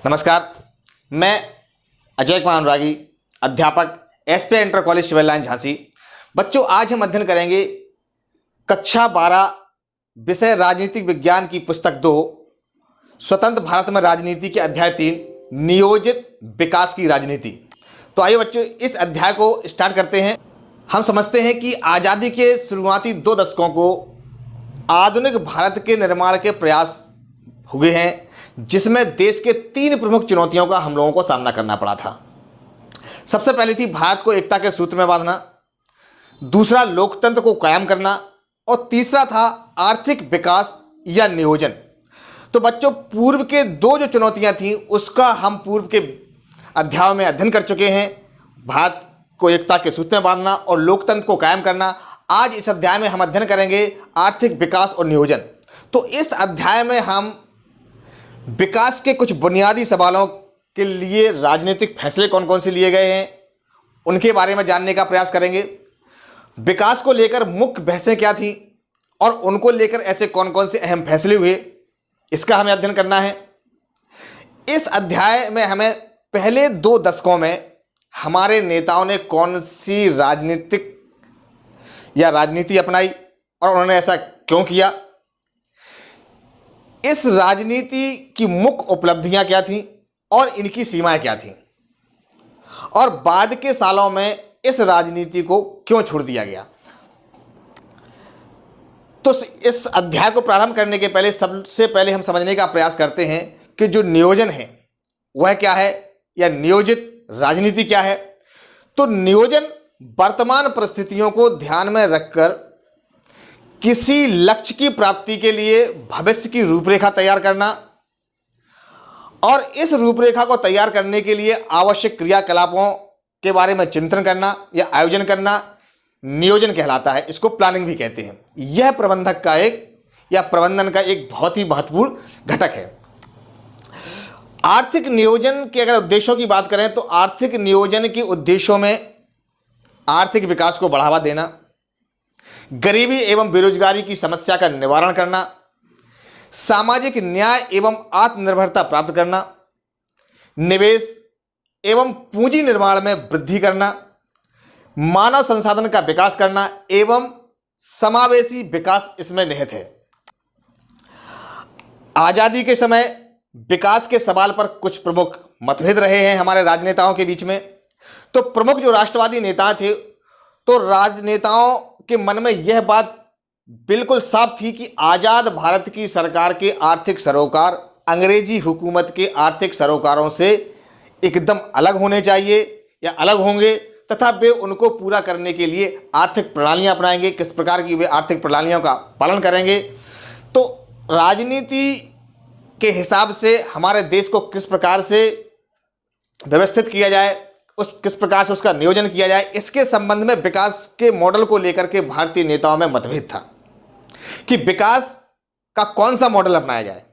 नमस्कार, मैं अजय कुमार अनुरागी, अध्यापक SPI inter college civil line Jhansi. बच्चों, आज हम अध्ययन करेंगे कक्षा 12 विषय राजनीतिक विज्ञान की पुस्तक 2 स्वतंत्र भारत में राजनीति के अध्याय 3 नियोजित विकास की राजनीति। तो आइए बच्चों, इस अध्याय को स्टार्ट करते हैं। हम समझते हैं कि आज़ादी के शुरुआती 2 दशकों को आधुनिक भारत के निर्माण के प्रयास हुए हैं, जिसमें देश के 3 प्रमुख चुनौतियों का हम लोगों को सामना करना पड़ा था। सबसे पहली थी भारत को एकता के सूत्र में बांधना, दूसरा लोकतंत्र को कायम करना और तीसरा था आर्थिक विकास या नियोजन। तो बच्चों, पूर्व के 2 जो चुनौतियां थीं उसका हम पूर्व के अध्यायों में अध्ययन कर चुके हैं, भारत को एकता के सूत्र में बांधना और लोकतंत्र को कायम करना। आज इस अध्याय में हम अध्ययन करेंगे आर्थिक विकास और नियोजन। तो इस अध्याय में हम विकास के कुछ बुनियादी सवालों के लिए राजनीतिक फैसले कौन कौन से लिए गए हैं उनके बारे में जानने का प्रयास करेंगे। विकास को लेकर मुख्य बहसें क्या थी और उनको लेकर ऐसे कौन कौन से अहम फैसले हुए, इसका हमें अध्ययन करना है। इस अध्याय में हमें पहले 2 दशकों में हमारे नेताओं ने कौन सी राजनीति अपनाई और उन्होंने ऐसा क्यों किया, इस राजनीति की मुख्य उपलब्धियां क्या थीं और इनकी सीमाएं क्या थीं, और बाद के सालों में इस राजनीति को क्यों छोड़ दिया गया। तो इस अध्याय को प्रारंभ करने के पहले सबसे पहले हम समझने का प्रयास करते हैं कि जो नियोजन है वह क्या है या नियोजित राजनीति क्या है। तो नियोजन वर्तमान परिस्थितियों को ध्यान में रखकर किसी लक्ष्य की प्राप्ति के लिए भविष्य की रूपरेखा तैयार करना और इस रूपरेखा को तैयार करने के लिए आवश्यक क्रियाकलापों के बारे में चिंतन करना या आयोजन करना नियोजन कहलाता है। इसको प्लानिंग भी कहते हैं। यह प्रबंधक का प्रबंधन का एक बहुत ही महत्वपूर्ण घटक है। आर्थिक नियोजन के अगर उद्देश्यों की बात करें तो आर्थिक नियोजन के उद्देश्यों में आर्थिक विकास को बढ़ावा देना, गरीबी एवं बेरोजगारी की समस्या का निवारण करना, सामाजिक न्याय एवं आत्मनिर्भरता प्राप्त करना, निवेश एवं पूंजी निर्माण में वृद्धि करना, मानव संसाधन का विकास करना एवं समावेशी विकास इसमें निहित है। आजादी के समय विकास के सवाल पर कुछ प्रमुख मतभेद रहे हैं हमारे राजनेताओं के बीच में। तो प्रमुख जो राष्ट्रवादी नेता थे, तो राजनेताओं के मन में यह बात बिल्कुल साफ थी कि आज़ाद भारत की सरकार के आर्थिक सरोकार अंग्रेजी हुकूमत के आर्थिक सरोकारों से एकदम अलग होने चाहिए या अलग होंगे, तथा वे उनको पूरा करने के लिए आर्थिक प्रणालियां अपनाएंगे। किस प्रकार की वे आर्थिक प्रणालियों का पालन करेंगे, तो राजनीति के हिसाब से हमारे देश को किस प्रकार से व्यवस्थित किया जाए, किस प्रकार से उसका नियोजन किया जाए, इसके संबंध में विकास के मॉडल को लेकर के भारतीय नेताओं में मतभेद था कि विकास का कौन सा मॉडल अपनाया जाए।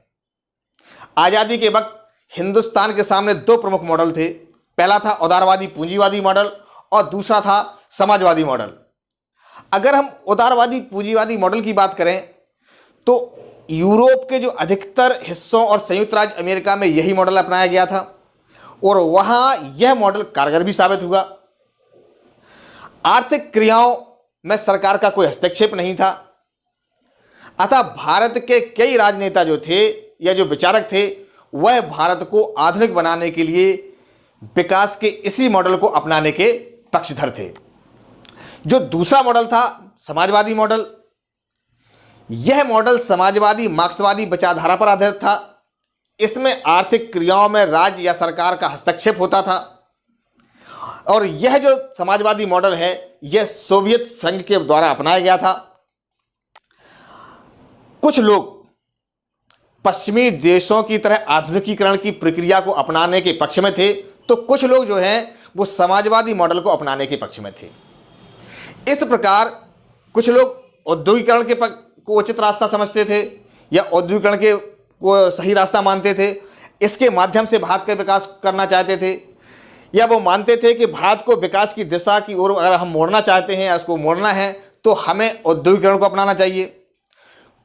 आज़ादी के वक्त हिंदुस्तान के सामने 2 प्रमुख मॉडल थे। पहला था उदारवादी पूंजीवादी मॉडल और दूसरा था समाजवादी मॉडल। अगर हम उदारवादी पूंजीवादी मॉडल की बात करें तो यूरोप के जो अधिकतर हिस्सों और संयुक्त राज्य अमेरिका में यही मॉडल अपनाया गया था और वहां यह मॉडल कारगर भी साबित हुआ। आर्थिक क्रियाओं में सरकार का कोई हस्तक्षेप नहीं था, अतः भारत के कई राजनेता जो थे या जो विचारक थे वह भारत को आधुनिक बनाने के लिए विकास के इसी मॉडल को अपनाने के पक्षधर थे। जो दूसरा मॉडल था समाजवादी मॉडल, यह मॉडल समाजवादी मार्क्सवादी विचारधारा पर आधारित था। इसमें आर्थिक क्रियाओं में राज्य या सरकार का हस्तक्षेप होता था और यह जो समाजवादी मॉडल है यह सोवियत संघ के द्वारा अपनाया गया था। कुछ लोग पश्चिमी देशों की तरह आधुनिकीकरण की प्रक्रिया को अपनाने के पक्ष में थे, तो कुछ लोग जो हैं वो समाजवादी मॉडल को अपनाने के पक्ष में थे। इस प्रकार कुछ लोग औद्योगिकरण को उचित रास्ता समझते थे या औद्योगिकरण को सही रास्ता मानते थे, इसके माध्यम से भारत का विकास करना चाहते थे, या वो मानते थे कि भारत को विकास की दिशा की ओर अगर हम मोड़ना चाहते हैं या उसको मोड़ना है तो हमें औद्योगिकरण को अपनाना चाहिए।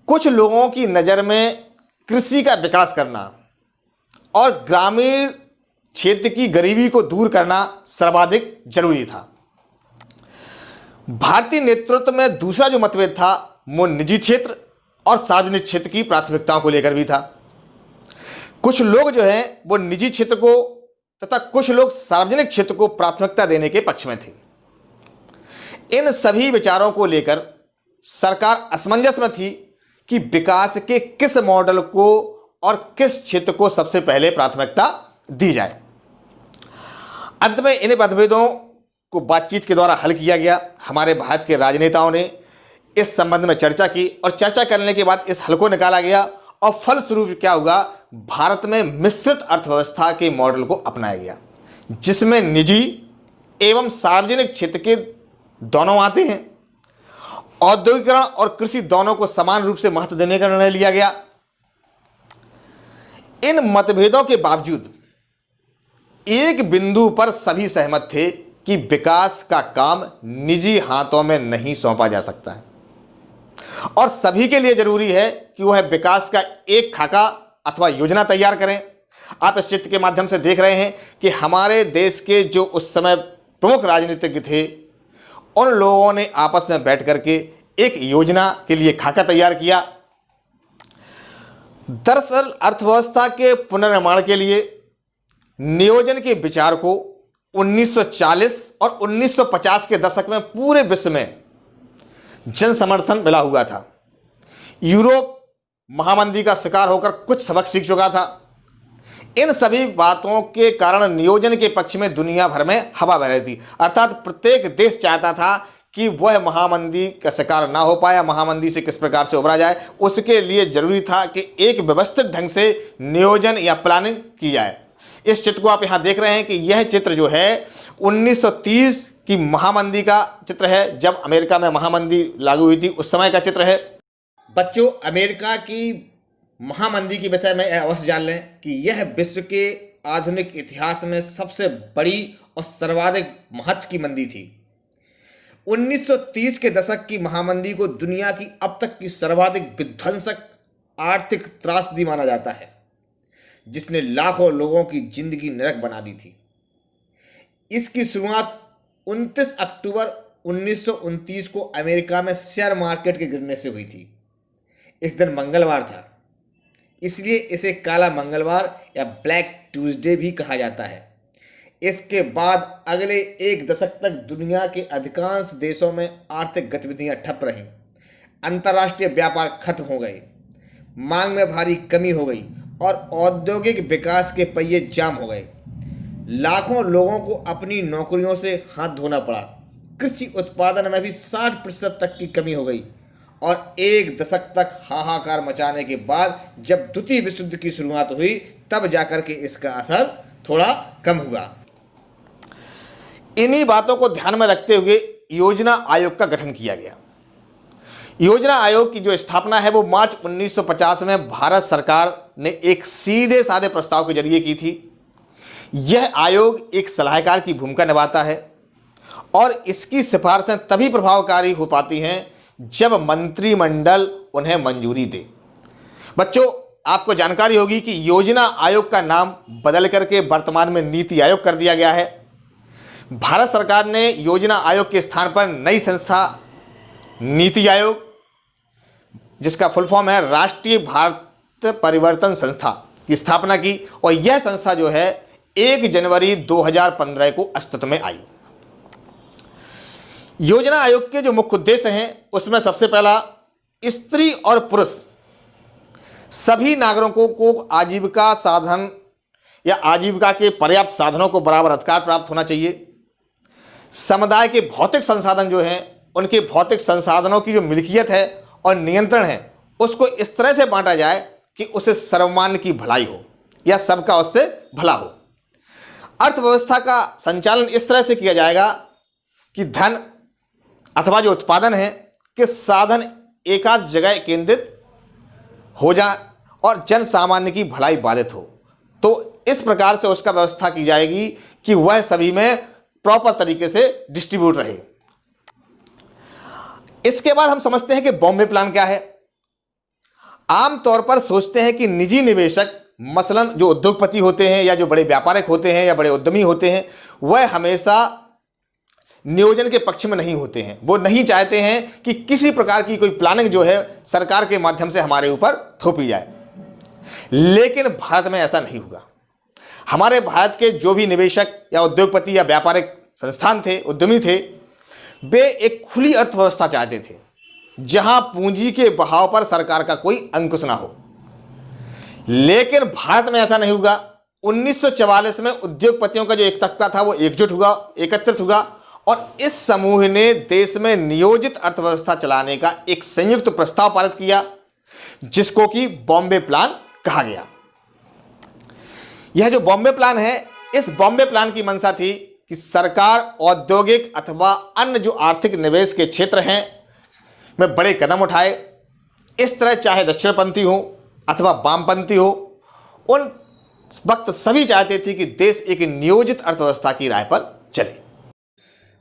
कुछ लोगों की नज़र में कृषि का विकास करना और ग्रामीण क्षेत्र की गरीबी को दूर करना सर्वाधिक जरूरी था। भारतीय नेतृत्व में दूसरा जो मतभेद था वो निजी क्षेत्र और सार्वजनिक क्षेत्र की प्राथमिकताओं को लेकर भी था। कुछ लोग जो हैं वो निजी क्षेत्र को तथा कुछ लोग सार्वजनिक क्षेत्र को प्राथमिकता देने के पक्ष में थे। इन सभी विचारों को लेकर सरकार असमंजस में थी कि विकास के किस मॉडल को और किस क्षेत्र को सबसे पहले प्राथमिकता दी जाए। अंत में इन मतभेदों को बातचीत के द्वारा हल किया गया। हमारे भारत के राजनेताओं ने इस संबंध में चर्चा की और चर्चा करने के बाद इस हल को निकाला गया और फलस्वरूप क्या हुआ, भारत में मिश्रित अर्थव्यवस्था के मॉडल को अपनाया गया, जिसमें निजी एवं सार्वजनिक क्षेत्र के दोनों आते हैं। औद्योगिकरण और कृषि दोनों को समान रूप से महत्व देने का निर्णय लिया गया। इन मतभेदों के बावजूद एक बिंदु पर सभी सहमत थे कि विकास का काम निजी हाथों में नहीं सौंपा जा सकता है और सभी के लिए जरूरी है कि वह विकास का एक खाका अथवा योजना तैयार करें। आप इस चित्र के माध्यम से देख रहे हैं कि हमारे देश के जो उस समय प्रमुख राजनीतिज्ञ थे, उन लोगों ने आपस में बैठ करके एक योजना के लिए खाका तैयार किया। दरअसल अर्थव्यवस्था के पुनर्निर्माण के लिए नियोजन के विचार को 1940 और 1950 के दशक में पूरे विश्व में जन समर्थन मिला हुआ था। यूरोप महामंदी का शिकार होकर कुछ सबक सीख चुका था। इन सभी बातों के कारण नियोजन के पक्ष में दुनिया भर में हवा बह रही थी, अर्थात प्रत्येक देश चाहता था कि वह महामंदी का शिकार ना हो पाए, महामंदी से किस प्रकार से उबरा जाए। उसके लिए जरूरी था कि एक व्यवस्थित ढंग से नियोजन या प्लानिंग की जाए। इस चित्र को आप यहाँ देख रहे हैं कि यह चित्र जो है 1930 की महामंदी का चित्र है, जब अमेरिका में महामंदी लागू हुई थी उस समय का चित्र है। बच्चों, अमेरिका की महामंदी के विषय में अवश्य जान लें कि यह विश्व के आधुनिक इतिहास में सबसे बड़ी और सर्वाधिक महत्व की मंदी थी। 1930 के दशक की महामंदी को दुनिया की अब तक की सर्वाधिक विध्वंसक आर्थिक त्रासदी माना जाता है, जिसने लाखों लोगों की जिंदगी नरक बना दी थी। इसकी शुरुआत 29 अक्टूबर 1929 को अमेरिका में शेयर मार्केट के गिरने से हुई थी। इस दिन मंगलवार था, इसलिए इसे काला मंगलवार या ब्लैक ट्यूसडे भी कहा जाता है। इसके बाद अगले एक दशक तक दुनिया के अधिकांश देशों में आर्थिक गतिविधियां ठप रहीं, अंतर्राष्ट्रीय व्यापार खत्म हो गए, मांग में भारी कमी हो गई और औद्योगिक विकास के पहिए जाम हो गए। लाखों लोगों को अपनी नौकरियों से हाथ धोना पड़ा। कृषि उत्पादन में भी 60% तक की कमी हो गई और एक दशक तक हाहाकार मचाने के बाद जब द्वितीय विश्व युद्ध की शुरुआत हुई, तब जाकर के इसका असर थोड़ा कम हुआ। इन्हीं बातों को ध्यान में रखते हुए योजना आयोग का गठन किया गया। योजना आयोग की जो स्थापना है वो मार्च 1950 में भारत सरकार ने एक सीधे साधे प्रस्ताव के जरिए की थी। यह आयोग एक सलाहकार की भूमिका निभाता है और इसकी सिफारिशें तभी प्रभावकारी हो पाती हैं जब मंत्रिमंडल उन्हें मंजूरी दे। बच्चों, आपको जानकारी होगी कि योजना आयोग का नाम बदल करके वर्तमान में नीति आयोग कर दिया गया है। भारत सरकार ने योजना आयोग के स्थान पर नई संस्था नीति आयोग, जिसका फुल फॉर्म है राष्ट्रीय भारत परिवर्तन संस्था, की स्थापना की और यह संस्था जो है 1 जनवरी 2015 को अस्तित्व में आई। योजना आयोग के जो मुख्य उद्देश्य हैं उसमें सबसे पहला, स्त्री और पुरुष सभी नागरिकों को आजीविका साधन या आजीविका के पर्याप्त साधनों को बराबर अधिकार प्राप्त होना चाहिए। समुदाय के भौतिक संसाधन जो हैं, उनके भौतिक संसाधनों की जो मिल्कियत है और नियंत्रण है, उसको इस तरह से बांटा जाए कि उसे सर्वमान्य की भलाई हो या सबका उससे भला हो। अर्थव्यवस्था का संचालन इस तरह से किया जाएगा कि धन अथवा जो उत्पादन है के साधन एकाध जगह केंद्रित हो जाए और जन सामान्य की भलाई बाधित हो। तो इस प्रकार से उसका व्यवस्था की जाएगी कि वह सभी में प्रॉपर तरीके से डिस्ट्रीब्यूट रहे। इसके बाद हम समझते हैं कि बॉम्बे प्लान क्या है। आमतौर पर सोचते हैं कि निजी निवेशक मसलन जो उद्योगपति होते हैं या जो बड़े व्यापारिक होते हैं या बड़े उद्यमी होते हैं, वह हमेशा नियोजन के पक्ष में नहीं होते हैं। वो नहीं चाहते हैं कि किसी प्रकार की कोई प्लानिंग जो है सरकार के माध्यम से हमारे ऊपर थोपी जाए। लेकिन भारत में ऐसा नहीं हुआ। हमारे भारत के जो भी निवेशक या उद्योगपति या व्यापारिक संस्थान थे, उद्यमी थे, वे एक खुली अर्थव्यवस्था चाहते थे जहां पूंजी के बहाव पर सरकार का कोई अंकुश ना हो। लेकिन भारत में ऐसा नहीं हुआ। 1944 में उद्योगपतियों का जो एक तबका था वो एकत्रित हुआ और इस समूह ने देश में नियोजित अर्थव्यवस्था चलाने का एक संयुक्त प्रस्ताव पारित किया, जिसको कि बॉम्बे प्लान कहा गया। यह जो बॉम्बे प्लान है, इस बॉम्बे प्लान की मंशा थी कि सरकार औद्योगिक अथवा अन्य जो आर्थिक निवेश के क्षेत्र हैं में बड़े कदम उठाए। इस तरह चाहे दक्षिणपंथी हो अथवा वामपंथी हो, उन वक्त सभी चाहते थे कि देश एक नियोजित अर्थव्यवस्था की राह पर चले।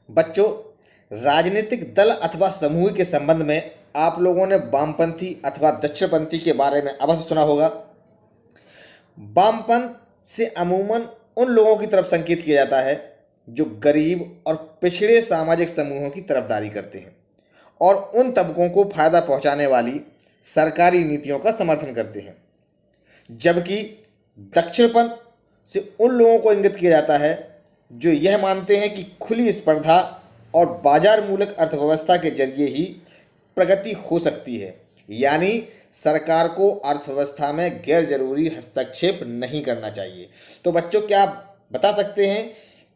बच्चों, राजनीतिक दल अथवा समूह के संबंध में आप लोगों ने वामपंथी अथवा दक्षिणपंथी के बारे में अवश्य सुना होगा। वामपंथ से अमूमन उन लोगों की तरफ संकेत किया जाता है जो गरीब और पिछड़े सामाजिक समूहों की तरफदारी करते हैं और उन तबकों को फायदा पहुंचाने वाली सरकारी नीतियों का समर्थन करते हैं, जबकि दक्षिणपंथ से उन लोगों को इंगित किया जाता है जो यह मानते हैं कि खुली स्पर्धा और बाजार मूलक अर्थव्यवस्था के जरिए ही प्रगति हो सकती है, यानी सरकार को अर्थव्यवस्था में गैर जरूरी हस्तक्षेप नहीं करना चाहिए। तो बच्चों, क्या आप बता सकते हैं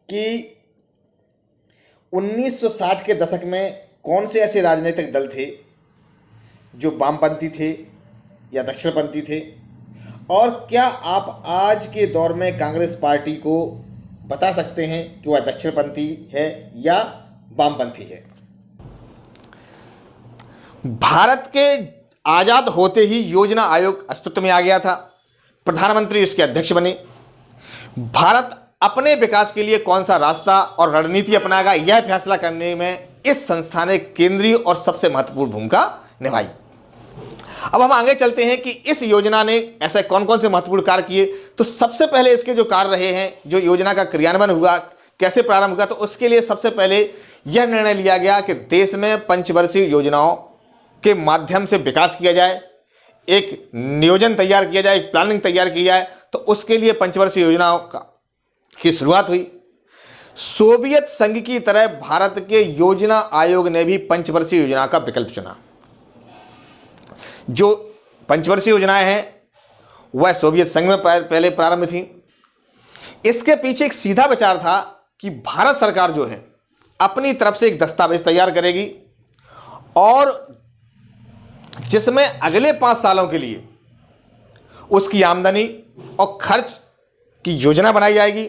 कि 1960 के दशक में कौन से ऐसे राजनीतिक दल थे जो वामपंथी थे या दक्षिणपंथी थे? और क्या आप आज के दौर में कांग्रेस पार्टी को बता सकते हैं कि वह दक्षिणपंथी है या वामपंथी है? भारत के आज़ाद होते ही योजना आयोग अस्तित्व में आ गया था। प्रधानमंत्री इसके अध्यक्ष बने। भारत अपने विकास के लिए कौन सा रास्ता और रणनीति अपनाएगा, यह फैसला करने में इस संस्था ने केंद्रीय और सबसे महत्वपूर्ण भूमिका निभाई। अब हम आगे चलते हैं कि इस योजना ने ऐसे कौन कौन से महत्वपूर्ण कार्य किए। तो सबसे पहले इसके जो कार्य रहे हैं, जो योजना का क्रियान्वयन हुआ, कैसे प्रारंभ हुआ, तो उसके लिए सबसे पहले यह निर्णय लिया गया कि देश में पंचवर्षीय योजनाओं के माध्यम से विकास किया जाए, एक नियोजन तैयार किया जाए, एक प्लानिंग तैयार की जाए। तो उसके लिए पंचवर्षीय योजनाओं की शुरुआत हुई। सोवियत संघ की तरह भारत के योजना आयोग ने भी पंचवर्षीय योजना का विकल्प चुना। जो पंचवर्षीय योजनाएं हैं वह सोवियत संघ में पहले प्रारंभ थी। इसके पीछे एक सीधा विचार था कि भारत सरकार जो है अपनी तरफ से एक दस्तावेज तैयार करेगी और जिसमें अगले 5 सालों के लिए उसकी आमदनी और खर्च की योजना बनाई जाएगी।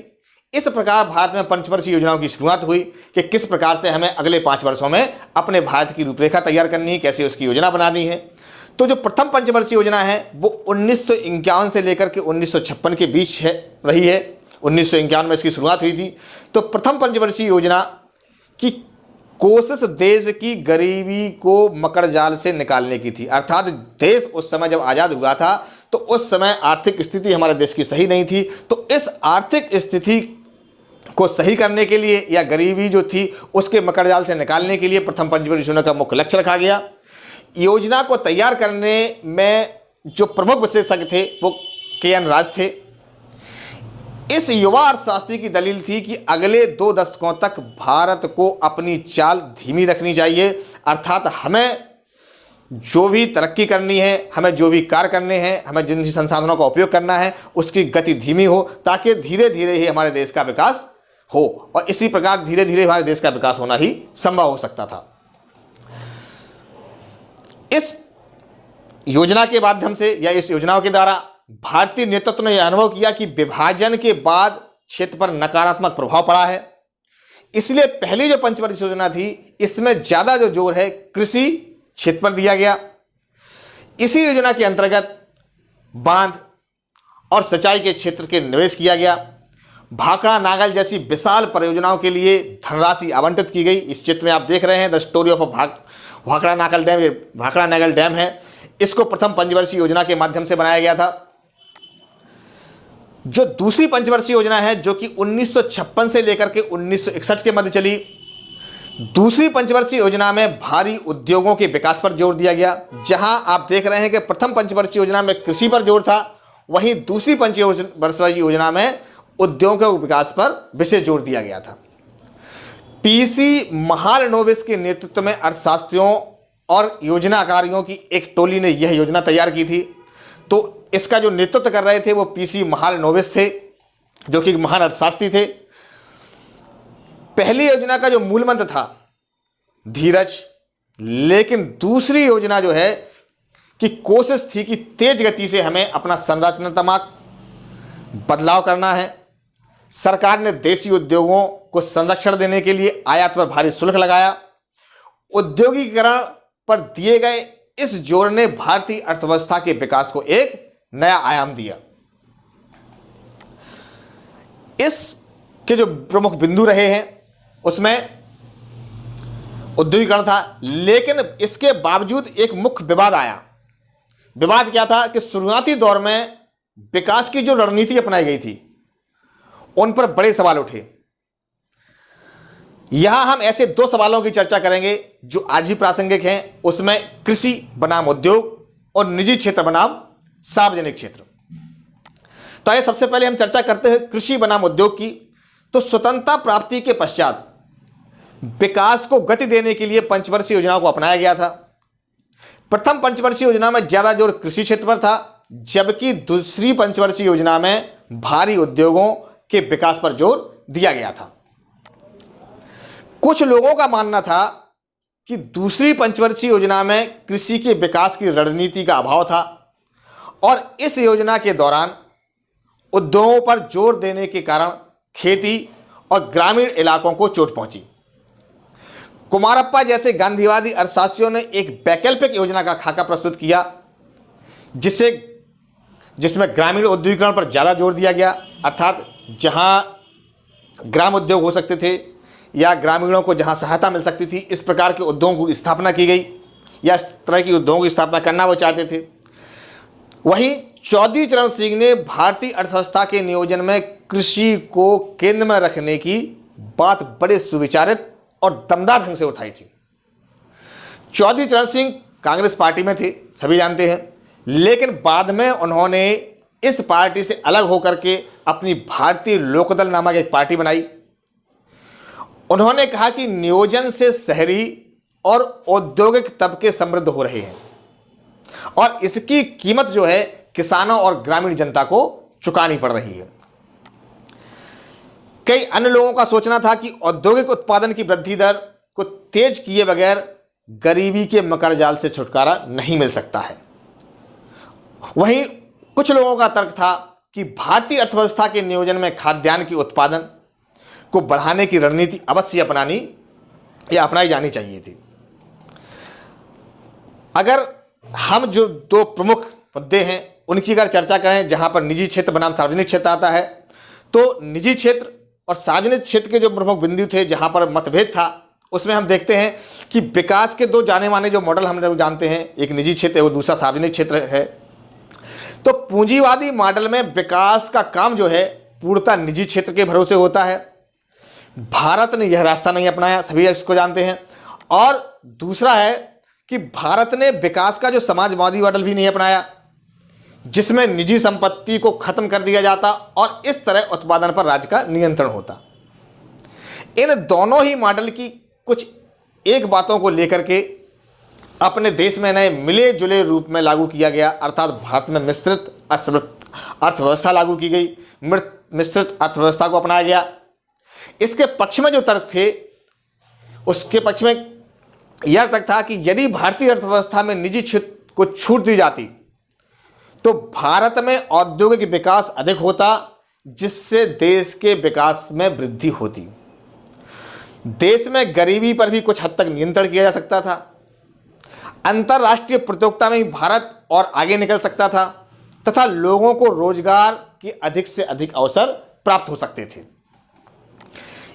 इस प्रकार भारत में पंचवर्षीय योजनाओं की शुरुआत हुई कि किस प्रकार से हमें अगले 5 वर्षों में अपने भारत की रूपरेखा तैयार करनी है, कैसे उसकी योजना बनानी है। तो जो प्रथम पंचवर्षीय योजना है वो 1951 से लेकर के 1956 के बीच रही है। 1951 में इसकी शुरुआत हुई थी। तो प्रथम पंचवर्षीय योजना की कोशिश देश की गरीबी को मकड़जाल से निकालने की थी। अर्थात देश उस समय जब आज़ाद हुआ था तो उस समय आर्थिक स्थिति हमारे देश की सही नहीं थी। तो इस आर्थिक स्थिति को सही करने के लिए या गरीबी जो थी उसके मकड़जाल से निकालने के लिए प्रथम पंचवर्षीय योजना का मुख्य लक्ष्य रखा गया। योजना को तैयार करने में जो प्रमुख विशेषज्ञ थे वो के.एन. राज थे। इस युवा अर्थशास्त्री की दलील थी कि अगले 2 दशकों तक भारत को अपनी चाल धीमी रखनी चाहिए। अर्थात हमें जो भी तरक्की करनी है, हमें जो भी कार्य करने हैं, हमें जिन संसाधनों का उपयोग करना है उसकी गति धीमी हो, ताकि धीरे धीरे ही हमारे देश का विकास हो और इसी प्रकार धीरे धीरे हमारे देश का विकास होना ही संभव हो सकता था। इस योजना के माध्यम से या इस योजनाओं के द्वारा भारतीय नेतृत्व ने यह अनुभव किया कि विभाजन के बाद क्षेत्र पर नकारात्मक प्रभाव पड़ा है। इसलिए पहली जो पंचवर्षीय योजना थी इसमें ज्यादा जो जोर है कृषि क्षेत्र पर दिया गया। इसी योजना के अंतर्गत बांध और सिंचाई के क्षेत्र के निवेश किया गया। भाखड़ा नागल जैसी विशाल परियोजनाओं के लिए धनराशि आवंटित की गई। इस चित्र में आप देख रहे हैं the story of Bhakra Nangal dam. ये भाखड़ा नागल डैम है, इसको प्रथम पंचवर्षीय योजना के माध्यम से बनाया गया था। जो दूसरी पंचवर्षीय योजना है जो कि 1956 से लेकर के 1961 के मध्य चली, दूसरी पंचवर्षीय योजना में भारी उद्योगों के विकास पर जोर दिया गया। जहां आप देख रहे हैं कि प्रथम पंचवर्षीय योजना में कृषि पर जोर था, वहीं दूसरी पंचवर्षीय योजना में उद्योगों के विकास पर विशेष जोर दिया गया था। पीसी महालनोबिस के नेतृत्व में अर्थशास्त्रियों और योजनाकारियों की एक टोली ने यह योजना तैयार की थी। तो इसका जो नेतृत्व कर रहे थे वो पीसी महालनोबिस थे, जो कि महान अर्थशास्त्री थे। पहली योजना का जो मूल मंत्र था धीरज, लेकिन दूसरी योजना जो है कि कोशिश थी कि तेज गति से हमें अपना संरचनात्मक बदलाव करना है। सरकार ने देशी उद्योगों को संरक्षण देने के लिए आयात पर भारी शुल्क लगाया। औद्योगिकीकरण पर दिए गए इस जोर ने भारतीय अर्थव्यवस्था के विकास को एक नया आयाम दिया। इस के जो प्रमुख बिंदु रहे हैं उसमें औद्योगिकरण था, लेकिन इसके बावजूद एक मुख्य विवाद आया। विवाद क्या था कि शुरुआती दौर में विकास की जो रणनीति अपनाई गई थी उन पर बड़े सवाल उठे। यहां हम ऐसे दो सवालों की चर्चा करेंगे जो आज भी प्रासंगिक हैं, उसमें कृषि बनाम उद्योग और निजी क्षेत्र बनाम सार्वजनिक क्षेत्र। तो आइए सबसे पहले हम चर्चा करते हैं कृषि बनाम उद्योग की। तो स्वतंत्रता प्राप्ति के पश्चात विकास को गति देने के लिए पंचवर्षीय योजना को अपनाया गया था। प्रथम पंचवर्षीय योजना में ज्यादा जोर कृषि क्षेत्र पर था, जबकि दूसरी पंचवर्षीय योजना में भारी उद्योगों के विकास पर जोर दिया गया था। कुछ लोगों का मानना था कि दूसरी पंचवर्षीय योजना में कृषि के विकास की रणनीति का अभाव था और इस योजना के दौरान उद्योगों पर जोर देने के कारण खेती और ग्रामीण इलाकों को चोट पहुंची। कुमारप्पा जैसे गांधीवादी अर्थशास्त्रियों ने एक वैकल्पिक योजना का खाका प्रस्तुत किया जिसमें ग्रामीण औद्योगिकरण पर ज़्यादा जोर दिया गया, अर्थात जहां ग्राम उद्योग हो सकते थे या ग्रामीणों को जहां सहायता मिल सकती थी, इस प्रकार के उद्योगों की स्थापना की गई या इस तरह की उद्योगों की स्थापना करना वो चाहते थे। वहीं चौधरी चरण सिंह ने भारतीय अर्थव्यवस्था के नियोजन में कृषि को केंद्र में रखने की बात बड़े सुविचारित और दमदार ढंग से उठाई थी। चौधरी चरण सिंह कांग्रेस पार्टी में थे, सभी जानते हैं, लेकिन बाद में उन्होंने इस पार्टी से अलग होकर के अपनी भारतीय लोकदल नामक एक पार्टी बनाई। उन्होंने कहा कि नियोजन से शहरी और औद्योगिक तबके समृद्ध हो रहे हैं और इसकी कीमत जो है किसानों और ग्रामीण जनता को चुकानी पड़ रही है। कई अन्य लोगों का सोचना था कि औद्योगिक उत्पादन की वृद्धि दर को तेज किए बगैर गरीबी के मकड़जाल से छुटकारा नहीं मिल सकता है। वहीं कुछ लोगों का तर्क था कि भारतीय अर्थव्यवस्था के नियोजन में खाद्यान्न के उत्पादन को बढ़ाने की रणनीति अवश्य अपनानी या अपनाई जानी चाहिए थी। अगर हम जो दो प्रमुख मुद्दे हैं उनकी अगर चर्चा करें, जहां पर निजी क्षेत्र बनाम सार्वजनिक क्षेत्र आता है, तो निजी क्षेत्र और सार्वजनिक क्षेत्र के जो प्रमुख बिंदु थे जहां पर मतभेद था, उसमें हम देखते हैं कि विकास के दो जाने माने जो मॉडल हम लोग जानते हैं, एक निजी क्षेत्र है और दूसरा सार्वजनिक क्षेत्र है। तो पूंजीवादी मॉडल में विकास का काम जो है पूर्णतः निजी क्षेत्र के भरोसे होता है। भारत ने यह रास्ता नहीं अपनाया, सभी इसको जानते हैं। और दूसरा है कि भारत ने विकास का जो समाजवादी मॉडल भी नहीं अपनाया, जिसमें निजी संपत्ति को खत्म कर दिया जाता और इस तरह उत्पादन पर राज्य का नियंत्रण होता। इन दोनों ही मॉडल की कुछ एक बातों को लेकर के अपने देश में नए मिले जुले रूप में लागू किया गया, अर्थात भारत में मिश्रित अर्थव्यवस्था लागू की गई, मिश्रित अर्थव्यवस्था को अपनाया गया। इसके पक्ष में जो तर्क थे, उसके पक्ष में यह तर्क था कि यदि भारतीय अर्थव्यवस्था में निजी क्षेत्र को छूट दी जाती तो भारत में औद्योगिक विकास अधिक होता, जिससे देश के विकास में वृद्धि होती। देश में गरीबी पर भी कुछ हद तक नियंत्रण किया जा सकता था। अंतर्राष्ट्रीय प्रतियोगिता में भी भारत और आगे निकल सकता था तथा लोगों को रोजगार के अधिक से अधिक अवसर प्राप्त हो सकते थे।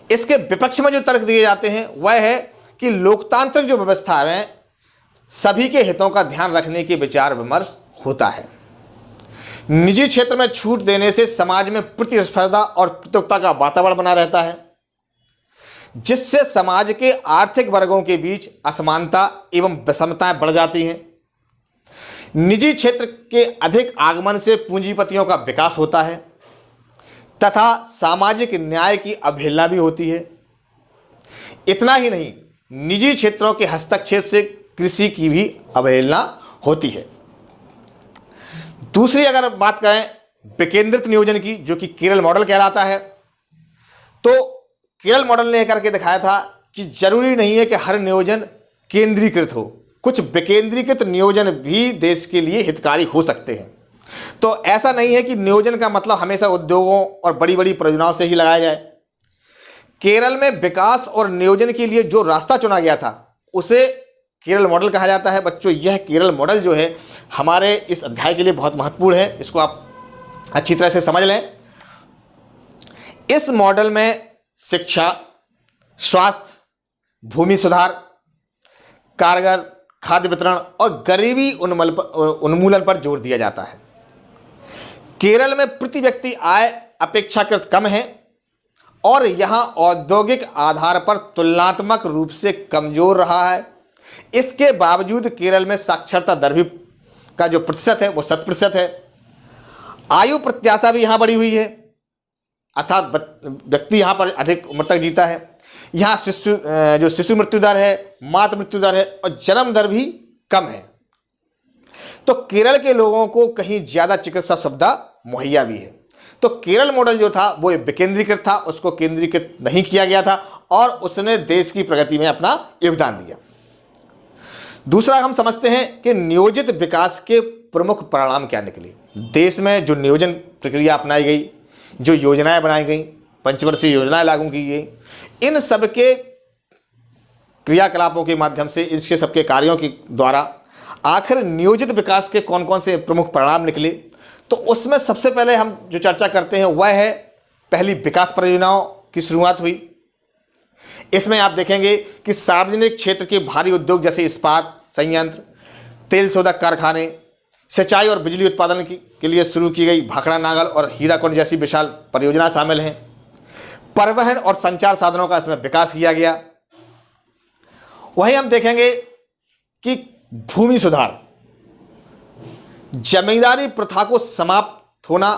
इसके विपक्ष में जो तर्क दिए जाते हैं वह है कि लोकतांत्रिक जो व्यवस्था है सभी के हितों का ध्यान रखने के विचार विमर्श होता है। निजी क्षेत्र में छूट देने से समाज में प्रतिस्पर्धा और प्रतियोगिता का वातावरण बना रहता है, जिससे समाज के आर्थिक वर्गों के बीच असमानता एवं विषमताएं बढ़ जाती हैं। निजी क्षेत्र के अधिक आगमन से पूंजीपतियों का विकास होता है तथा सामाजिक न्याय की अवहेलना भी होती है। इतना ही नहीं, निजी क्षेत्रों के हस्तक्षेप से कृषि की भी अवहेलना होती है। दूसरी अगर बात करें विकेंद्रित नियोजन की, जो कि केरल मॉडल कहलाता है, तो केरल मॉडल ने करके दिखाया था कि जरूरी नहीं है कि हर नियोजन केंद्रीकृत हो, कुछ विकेंद्रीकृत नियोजन भी देश के लिए हितकारी हो सकते हैं। तो ऐसा नहीं है कि नियोजन का मतलब हमेशा उद्योगों और बड़ी बड़ी परियोजनाओं से ही लगाया जाए। केरल में विकास और नियोजन के लिए जो रास्ता चुना गया था उसे केरल मॉडल कहा जाता है। बच्चों, यह केरल मॉडल जो है हमारे इस अध्याय के लिए बहुत महत्वपूर्ण है, इसको आप अच्छी तरह से समझ लें। इस मॉडल में शिक्षा, स्वास्थ्य, भूमि सुधार, कारगर खाद्य वितरण और गरीबी उन्मूलन पर जोर दिया जाता है। केरल में प्रति व्यक्ति आय अपेक्षाकृत कम है और यहां औद्योगिक आधार पर तुलनात्मक रूप से कमजोर रहा है। इसके बावजूद केरल में साक्षरता दर भी का जो प्रतिशत है वो 7% है। आयु प्रत्याशा भी यहां बढ़ी हुई है, अर्थात व्यक्ति यहां पर अधिक उम्र तक जीता है। यहाँ शिशु मृत्यु दर है, मातृ मृत्यु दर है और जन्म दर भी कम है। तो केरल के लोगों को कहीं ज़्यादा चिकित्सा सुविधा मुहैया भी है। तो केरल मॉडल जो था वो विकेंद्रीकृत था, उसको केंद्रीकृत नहीं किया गया था और उसने देश की प्रगति में अपना योगदान दिया। दूसरा हम समझते हैं कि नियोजित विकास के प्रमुख परिणाम क्या निकले। देश में जो नियोजन प्रक्रिया अपनाई गई, जो योजनाएं बनाई गई, पंचवर्षीय योजनाएं लागू की गई, इन सबके क्रियाकलापों के माध्यम से, इसके सबके कार्यों के द्वारा आखिर नियोजित विकास के कौन कौन से प्रमुख परिणाम निकले, तो उसमें सबसे पहले हम जो चर्चा करते हैं वह है पहली विकास परियोजनाओं की शुरुआत हुई। इसमें आप देखेंगे कि सार्वजनिक क्षेत्र के भारी उद्योग जैसे इस्पात संयंत्र, तेल शोधक कारखाने, सिंचाई और बिजली उत्पादन के लिए शुरू की गई भाखड़ा नागल और हीराकुंड जैसी विशाल परियोजना शामिल हैं। परिवहन और संचार साधनों का इसमें विकास किया गया। वहीं हम देखेंगे कि भूमि सुधार, जमींदारी प्रथा को समाप्त होना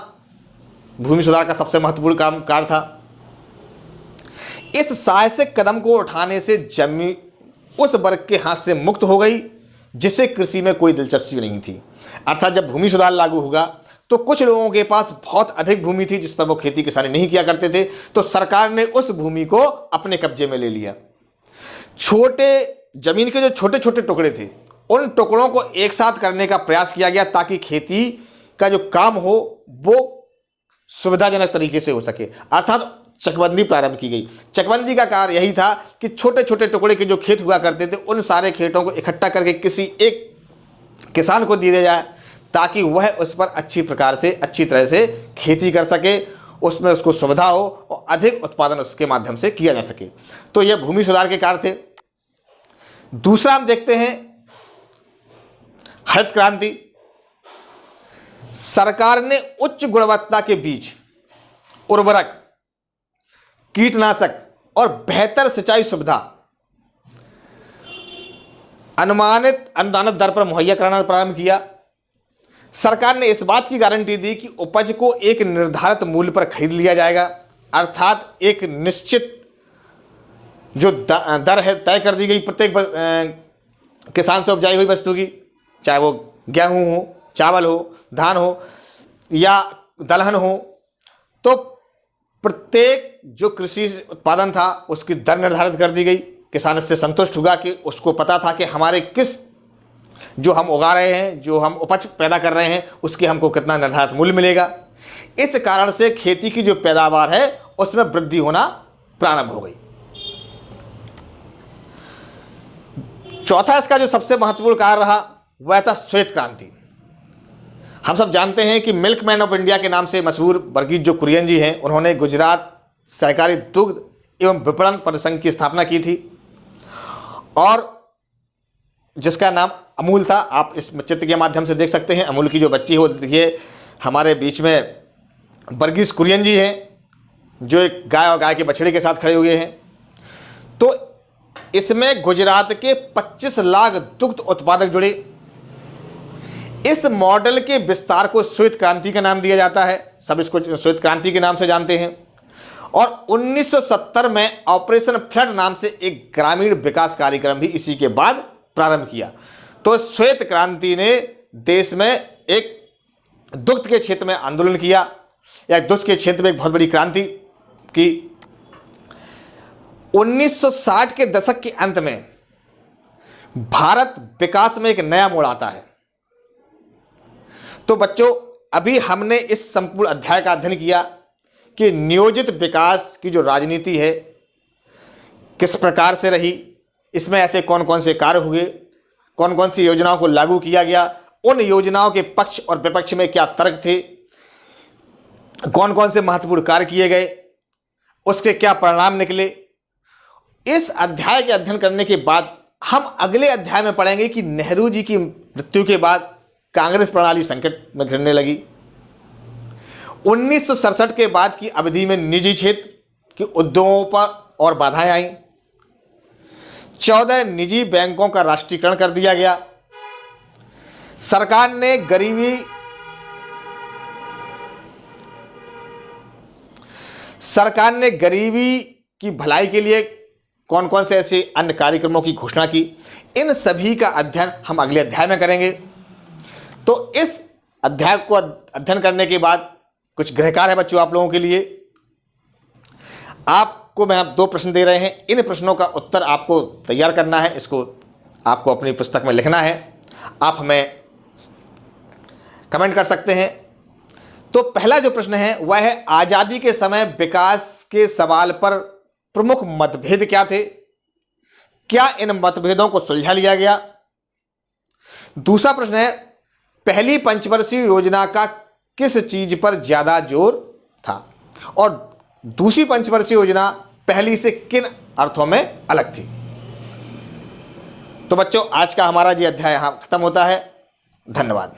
भूमि सुधार का सबसे महत्वपूर्ण कार्य था। इस साहसिक कदम को उठाने से जमीन उस वर्ग के हाथ से मुक्त हो गई जिसे कृषि में कोई दिलचस्पी नहीं थी। अर्थात जब भूमि सुधार लागू होगा तो कुछ लोगों के पास बहुत अधिक भूमि थी जिस पर वो खेती किसानी नहीं किया करते थे, तो सरकार ने उस भूमि को अपने कब्जे में ले लिया। जमीन के जो छोटे छोटे टुकड़े थे उन टुकड़ों को एक साथ करने का प्रयास किया गया ताकि खेती का जो काम हो वो सुविधाजनक तरीके से हो सके। अर्थात चकबंदी प्रारंभ की गई। चकबंदी का कार्य यही था कि छोटे छोटे टुकड़े के जो खेत हुआ करते थे उन सारे खेतों को इकट्ठा करके किसी एक किसान को दे दिया जाए ताकि वह उस पर अच्छी तरह से खेती कर सके, उसमें उसको सुविधा हो और अधिक उत्पादन उसके माध्यम से किया जा सके। तो यह भूमि सुधार के कार्य थे। दूसरा हम देखते हैं हरित क्रांति। सरकार ने उच्च गुणवत्ता के बीज, उर्वरक, कीटनाशक और बेहतर सिंचाई सुविधा अनुदानित दर पर मुहैया कराना प्रारंभ किया। सरकार ने इस बात की गारंटी दी कि उपज को एक निर्धारित मूल्य पर खरीद लिया जाएगा, अर्थात एक निश्चित जो दर है तय कर दी गई प्रत्येक किसान से उपजाई हुई वस्तु की, चाहे वो गेहूं हो, चावल हो, धान हो या दलहन हो। तो प्रत्येक जो कृषि उत्पादन था उसकी दर निर्धारित कर दी गई। किसान इससे संतुष्ट होगा कि उसको पता था कि हमारे जो हम उगा रहे हैं, जो हम उपज पैदा कर रहे हैं, उसके हमको कितना निर्धारित मूल्य मिलेगा। इस कारण से खेती की जो पैदावार है उसमें वृद्धि होना प्रारंभ हो गई। चौथा इसका जो सबसे महत्वपूर्ण कार्य रहा वह था श्वेत क्रांति। हम सब जानते हैं कि मिल्कमैन ऑफ इंडिया के नाम से मशहूर वर्गीज जो कुरियन जी हैं, उन्होंने गुजरात सहकारी दुग्ध एवं विपणन परिसंघ की स्थापना की थी और जिसका नाम अमूल था। आप इस चित्र के माध्यम से देख सकते हैं अमूल की जो बच्ची हो, देखिए हमारे बीच में वर्गीस कुरियन जी हैं, जो एक गाय और गाय के बछड़े के साथ खड़े हुए हैं। तो इसमें गुजरात के 25 लाख दुग्ध उत्पादक जुड़े। इस मॉडल के विस्तार को श्वेत क्रांति का नाम दिया जाता है, सब इसको श्वेत क्रांति के नाम से जानते हैं। और 1970 में ऑपरेशन फ्लड नाम से एक ग्रामीण विकास कार्यक्रम भी इसी के बाद प्रारंभ किया। तो श्वेत क्रांति ने देश में एक दुग्ध के क्षेत्र में आंदोलन किया, या दुग्ध के क्षेत्र में एक बहुत बड़ी क्रांति की। 1960 के दशक के अंत में भारत विकास में एक नया मोड़ आता है। तो बच्चों, अभी हमने इस संपूर्ण अध्याय का अध्ययन किया कि नियोजित विकास की जो राजनीति है किस प्रकार से रही, इसमें ऐसे कौन कौन से कार्य हुए, कौन कौन सी योजनाओं को लागू किया गया, उन योजनाओं के पक्ष और विपक्ष में क्या तर्क थे, कौन कौन से महत्वपूर्ण कार्य किए गए, उसके क्या परिणाम निकले। इस अध्याय के अध्ययन करने के बाद हम अगले अध्याय में पढ़ेंगे कि नेहरू जी की मृत्यु के बाद कांग्रेस प्रणाली संकट में घिरने लगी। 1967 के बाद की अवधि में निजी क्षेत्र के उद्योगों पर और बाधाएं आईं। 14 निजी बैंकों का राष्ट्रीयकरण कर दिया गया। सरकार ने गरीबी की भलाई के लिए कौन कौन से ऐसे अन्य कार्यक्रमों की घोषणा की, इन सभी का अध्ययन हम अगले अध्याय में करेंगे। तो इस अध्याय को अध्ययन करने के बाद कुछ गृह कार्य है बच्चों आप लोगों के लिए। आपको मैं अब 2 प्रश्न दे रहे हैं, इन प्रश्नों का उत्तर आपको तैयार करना है, इसको आपको अपनी पुस्तक में लिखना है। आप हमें कमेंट कर सकते हैं। तो पहला जो प्रश्न है वह है, आज़ादी के समय विकास के सवाल पर प्रमुख मतभेद क्या थे, क्या इन मतभेदों को सुलझा लिया गया। दूसरा प्रश्न है, पहली पंचवर्षीय योजना का किस चीज पर ज्यादा जोर था, और दूसरी पंचवर्षीय योजना पहली से किन अर्थों में अलग थी। तो बच्चों, आज का हमारा ये अध्याय यहां खत्म होता है। धन्यवाद।